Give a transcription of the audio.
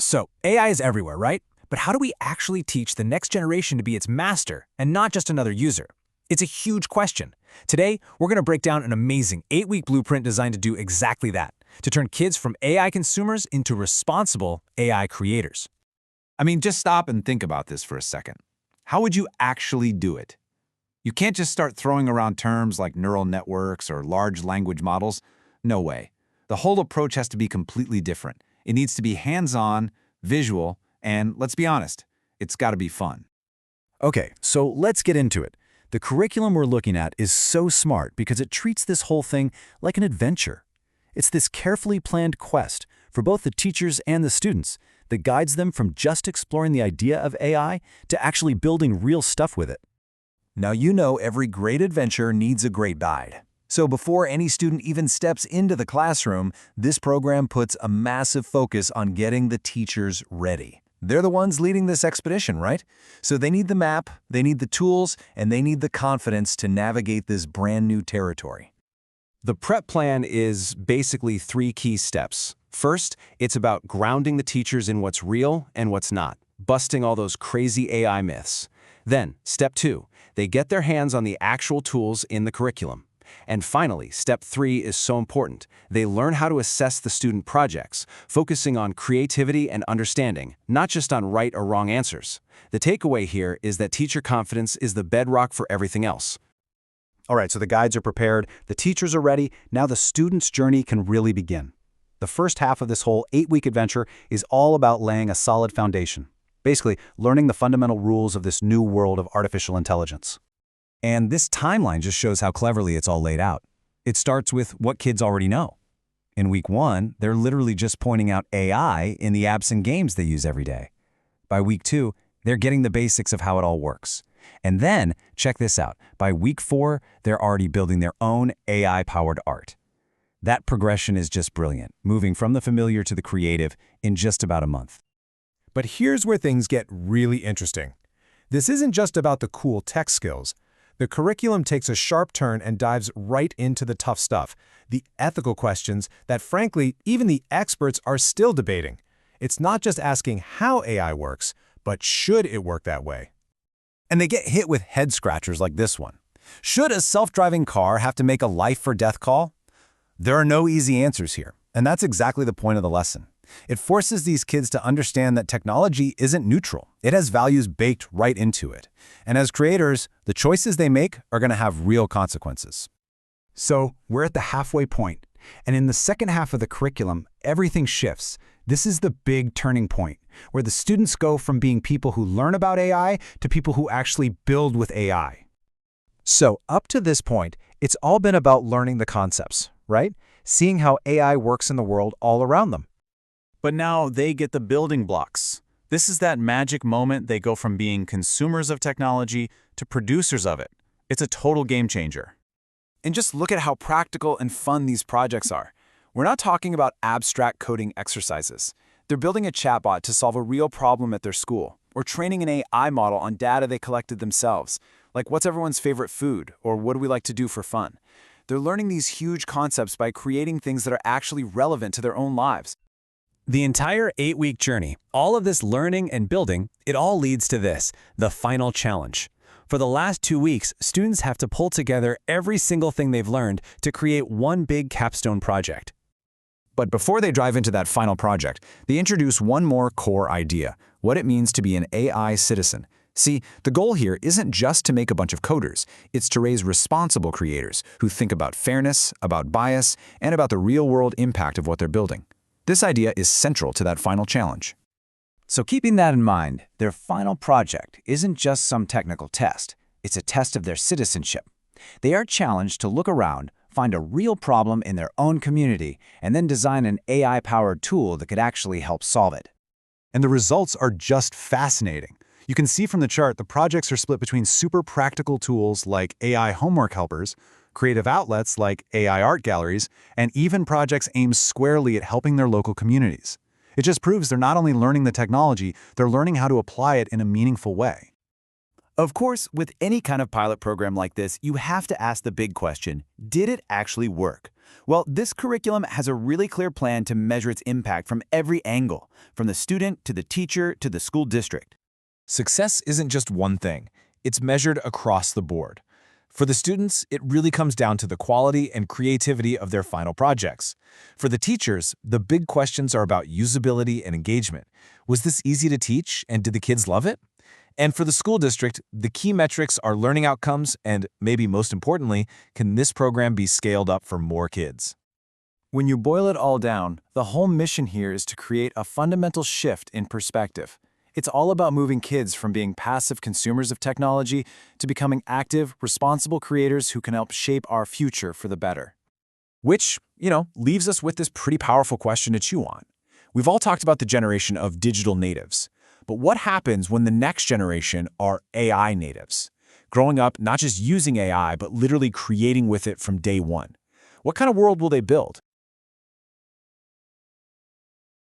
So, AI is everywhere, right? But how do we actually teach the next generation to be its master and not just another user? It's a huge question. Today, we're going to break down an amazing 8-week blueprint designed to do exactly that, to turn kids from AI consumers into responsible AI creators. I mean, just stop and think about this for a second. How would you actually do it? You can't just start throwing around terms like neural networks or large language models. No way. The whole approach has to be completely different. It needs to be hands-on, visual, and let's be honest, it's got to be fun. Okay, so let's get into it. The curriculum we're looking at is so smart because it treats this whole thing like an adventure. It's this carefully planned quest for both the teachers and the students that guides them from just exploring the idea of AI to actually building real stuff with it. Now you know every great adventure needs a great guide. So before any student even steps into the classroom, this program puts a massive focus on getting the teachers ready. They're the ones leading this expedition, right? So they need the map, they need the tools, and they need the confidence to navigate this brand new territory. The prep plan is basically 3 key steps. First, it's about grounding the teachers in what's real and what's not, busting all those crazy AI myths. Then, step 2, they get their hands on the actual tools in the curriculum. And finally, step 3 is so important. They learn how to assess the student projects, focusing on creativity and understanding, not just on right or wrong answers. The takeaway here is that teacher confidence is the bedrock for everything else. All right, so the guides are prepared, the teachers are ready, now the student's journey can really begin. The first half of this whole 8-week adventure is all about laying a solid foundation. Basically, learning the fundamental rules of this new world of artificial intelligence. And this timeline just shows how cleverly it's all laid out. It starts with what kids already know. In week 1, they're literally just pointing out AI in the apps and games they use every day. By week 2, they're getting the basics of how it all works. And then, check this out, by week 4, they're already building their own AI-powered art. That progression is just brilliant, moving from the familiar to the creative in just about a month. But here's where things get really interesting. This isn't just about the cool tech skills. The curriculum takes a sharp turn and dives right into the tough stuff, the ethical questions that, frankly, even the experts are still debating. It's not just asking how AI works, but should it work that way? And they get hit with head-scratchers like this one. Should a self-driving car have to make a life-or-death call? There are no easy answers here, and that's exactly the point of the lesson. It forces these kids to understand that technology isn't neutral. It has values baked right into it. And as creators, the choices they make are going to have real consequences. So we're at the halfway point, and in the second half of the curriculum, everything shifts. This is the big turning point, where the students go from being people who learn about AI to people who actually build with AI. So up to this point, it's all been about learning the concepts, right? Seeing how AI works in the world all around them. But now they get the building blocks. This is that magic moment they go from being consumers of technology to producers of it. It's a total game changer. And just look at how practical and fun these projects are. We're not talking about abstract coding exercises. They're building a chatbot to solve a real problem at their school, or training an AI model on data they collected themselves, like what's everyone's favorite food, or what do we like to do for fun. They're learning these huge concepts by creating things that are actually relevant to their own lives. The entire 8-week journey, all of this learning and building, it all leads to this, the final challenge. For the last 2 weeks, students have to pull together every single thing they've learned to create one big capstone project. But before they dive into that final project, they introduce one more core idea, what it means to be an AI citizen. See, the goal here isn't just to make a bunch of coders, it's to raise responsible creators who think about fairness, about bias, and about the real-world impact of what they're building. This idea is central to that final challenge. So keeping that in mind, their final project isn't just some technical test. It's a test of their citizenship. They are challenged to look around, find a real problem in their own community, and then design an AI-powered tool that could actually help solve it. And the results are just fascinating. You can see from the chart the projects are split between super practical tools like AI homework helpers, creative outlets like AI art galleries, and even projects aimed squarely at helping their local communities. It just proves they're not only learning the technology, they're learning how to apply it in a meaningful way. Of course, with any kind of pilot program like this, you have to ask the big question, did it actually work? Well, this curriculum has a really clear plan to measure its impact from every angle, from the student to the teacher to the school district. Success isn't just one thing. It's measured across the board. For the students, it really comes down to the quality and creativity of their final projects. For the teachers, the big questions are about usability and engagement. Was this easy to teach, and did the kids love it? And for the school district, the key metrics are learning outcomes and, maybe most importantly, can this program be scaled up for more kids? When you boil it all down, the whole mission here is to create a fundamental shift in perspective. It's all about moving kids from being passive consumers of technology to becoming active, responsible creators who can help shape our future for the better. Which, leaves us with this pretty powerful question to chew on. We've all talked about the generation of digital natives. But what happens when the next generation are AI natives? Growing up not just using AI, but literally creating with it from day one. What kind of world will they build?